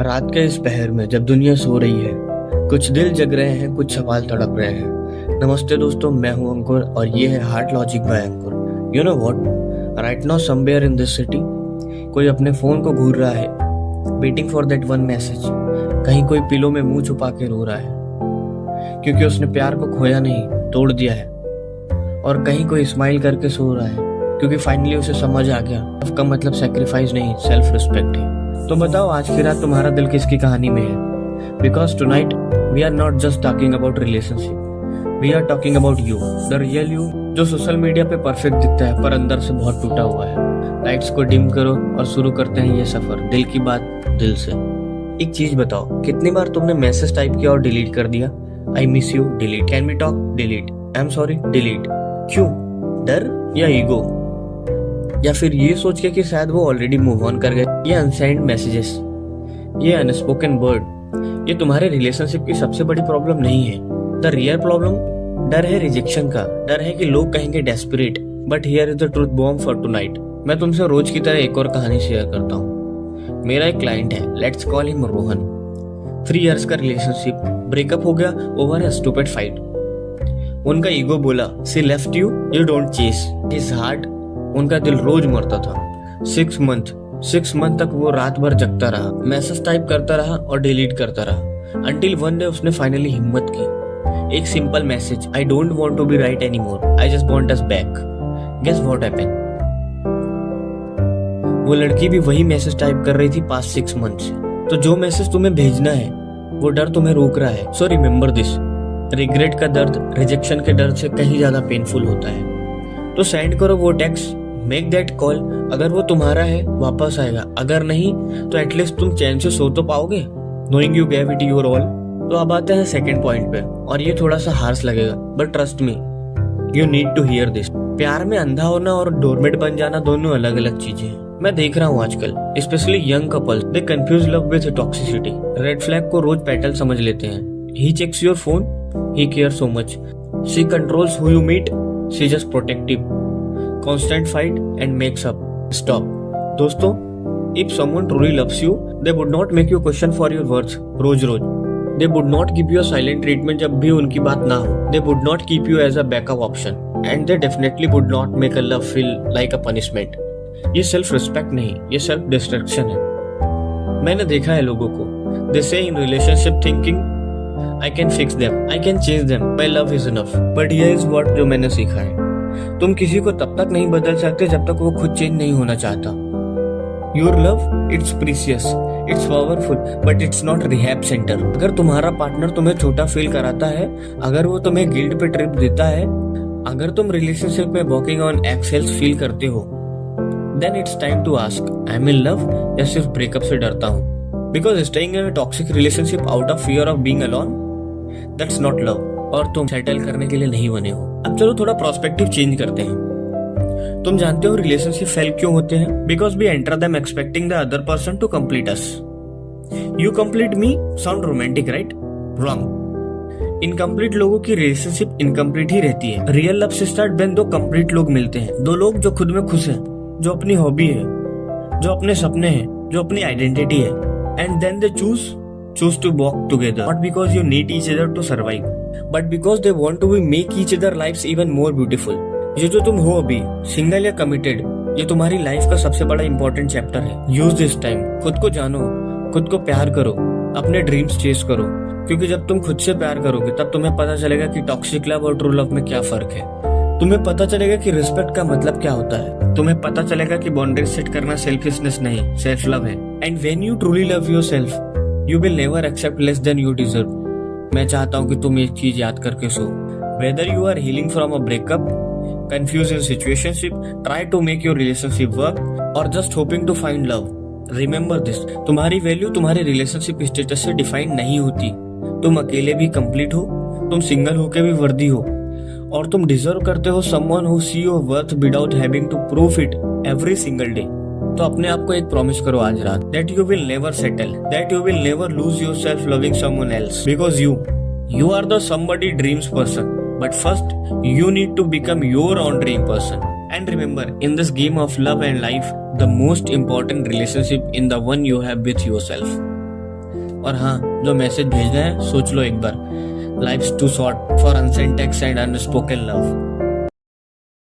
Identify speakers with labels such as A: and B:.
A: रात के इस पहर में जब दुनिया सो रही है, कुछ दिल जग रहे हैं, कुछ सवाल तड़प रहे हैं। नमस्ते दोस्तों, मैं हूं अंकुर और ये है heart logic bye Ankur. You know what, right now somewhere in this city कोई अपने फोन को घूर रहा है, waiting for that one message. कहीं कोई पिलो में मुंह छुपा के रो रहा है क्योंकि उसने प्यार को खोया नहीं, तोड़ दिया है। और कहीं कोई स्माइल करके सो रहा है क्योंकि फाइनली उसे समझ आ गया लव का मतलब सैक्रिफाइस नहीं, सेल्फ रिस्पेक्ट है। तो बताओ आज की रात तुम्हारा दिल किसकी कहानी में है? Because tonight we are not just talking about relationship, we are talking about you, the real you, जो सोशल मीडिया पे परफेक्ट दिखता है पर अंदर से बहुत टूटा हुआ है। लाइट्स को डिम करो और शुरू करते हैं ये सफर, दिल की बात दिल से। एक चीज बताओ, कितनी बार तुमने मैसेज टाइप किया और डिलीट कर दिया? I miss you, delete. Can we talk, delete. I am sorry, delete. क्यों? डर या ईगो, या फिर ये सोच के कि शायद वो ऑलरेडी मूव ऑन कर गए? ये अनसेंड मैसेजेस, ये अनस्पोकन वर्ड, ये तुम्हारे रिलेशनशिप की सबसे बड़ी प्रॉब्लम नहीं है। द रियल प्रॉब्लम डर है रिजेक्शन का। डर है कि लोग कहेंगे desperate, but here is the truth bomb for tonight. मैं तुमसे रोज की तरह एक और कहानी शेयर करता हूँ। मेरा एक क्लाइंट है, let's call him Rohan. 3 years का रिलेशनशिप, ब्रेकअप हो गया ओवर अ स्टूपिड फाइट। उनका ईगो बोला she left you, you don't chase. His heart, उनका दिल रोज मरता था। 6 मंथ तक वो रात भर जगता रहा, मैसेज टाइप करता रहा और डिलीट करता रहा, अंटिल वन डे उसने फाइनली हिम्मत की। एक simple message, I don't want to be right anymore, I just want us back. Guess what happened? वो लड़की भी वही मैसेज टाइप कर रही थी पास्ट 6 मंथ से। तो जो मैसेज तुम्हें भेजना है वो डर तुम्हें रोक रहा है। सो रिमेम्बर दिस, रिग्रेट का दर्द रिजेक्शन के दर्द से कहीं ज्यादा पेनफुल होता है। तो सेंड करो वो टेक्स्ट, मेक दैट कॉल। अगर वो तुम्हारा है वापस आएगा, अगर नहीं तो एटलीस्ट तुम चैन से सो तो पाओगे, knowing you gave it your all. तो अब आते हैं सेकंड पॉइंट पे, और ये थोड़ा सा हार्श लगेगा but trust me, you need to hear this. प्यार में अंधा होना और डोरमेट बन जाना दोनों अलग अलग चीजें हैं। मैं देख रहा हूँ आजकल specially young couples, they confuse love with toxicity. Red flag को रोज पेटल समझ लेते हैं। He checks your phone, he care so much, she controls who you meet, she just protective, constant fight and makes up. Stop. दोस्तों, if someone truly loves you, they would not make you question for your worth रोज रोज। They would not give you a silent treatment जब भी उनकी बात ना हो। They would not keep you as a backup option. And they definitely would not make a love feel like a punishment. ये self respect नहीं, ये self destruction है। मैंने देखा है लोगों को, they say in relationship thinking, I can fix them, I can change them, my love is enough. But here is what जो मैंने सीखा है, तुम किसी को तब तक नहीं बदल सकते जब तक वो खुद चेंज नहीं होना चाहता। Your love, it's precious, it's powerful, but it's not rehab centre. अगर तुम्हारा पार्टनर तुम्हें छोटा फील कराता है, अगर वो तुम्हें गिल्ट पे ट्रिप देता है, अगर तुम रिलेशनशिप में वॉकिंग ऑन एक्सेल्स फील करते हो, then it's time to ask, I am in love या सिर्फ ब्रेकअप से डरता हूँ? Because staying in a toxic relationship out of fear of being alone, that's not love, और तुम सेटल करने के लिए नहीं बने हो। अब चलो थोड़ा पर्सपेक्टिव चेंज करते हैं। तुम जानते हो रिलेशनशिप फेल क्यों होते हैं? Because we enter them expecting the other person to complete us. You complete me sound romantic, right? Wrong. Incomplete लोगों की रिलेशनशिप इनकम्प्लीट ही रहती है। रियल लव से स्टार्ट व्हेन 2 कंप्लीट लोग मिलते हैं। 2 लोग जो खुद में खुश हैं, जो अपनी हॉबी है, जो अपने सपने हैं, जो अपनी आइडेंटिटी है, and then they choose to walk together, not because you need each other to survive, but because they want to make each other lives even more beautiful. ये जो तुम हो अभी, सिंगल या कमिटेड, ये तुम्हारी लाइफ का सबसे बड़ा इंपॉर्टेंट चैप्टर है। यूज दिस टाइम, खुद को जानो, खुद को प्यार करो, अपने ड्रीम्स चेस करो, क्योंकि जब तुम खुद से प्यार करोगे तब तुम्हें पता चलेगा कि टॉक्सिक लव और ट्रू लव में क्या फर्क है। तुम्हें पता चलेगा कि रिस्पेक्ट का मतलब क्या होता है। तुम्हें पता चलेगा कि बाउंड्री सेट करना सेल्फिशनेस नहीं, सेल्फ लव है। And when you truly love yourself, You will never accept less than you deserve. मैं चाहता हूँ कि तुम एक चीज याद करके सो, whether you are healing from a breakup, confused in situationship, try to make your relationship work, or just hoping to find love. Remember this, तुम्हारी वैल्यू तुम्हारे रिलेशनशिप स्टेटस से डिफाइन नहीं होती। तुम अकेले भी कंप्लीट हो, तुम सिंगल होके भी वर्दी हो, और तुम डिजर्व करते हो someone who see your worth without having to prove it every single day. तो अपने आप को एक प्रॉमिस करो आज रात, that you will never settle, that you will never lose yourself loving someone else, because you are the somebody dreams person, but first you need to become your own dream person. And remember, in this game of love and life, the most important relationship is the one you have with yourself. और हाँ, जो message भेजना है सोच लो एक बार, life's too short for unsent text and unspoken love.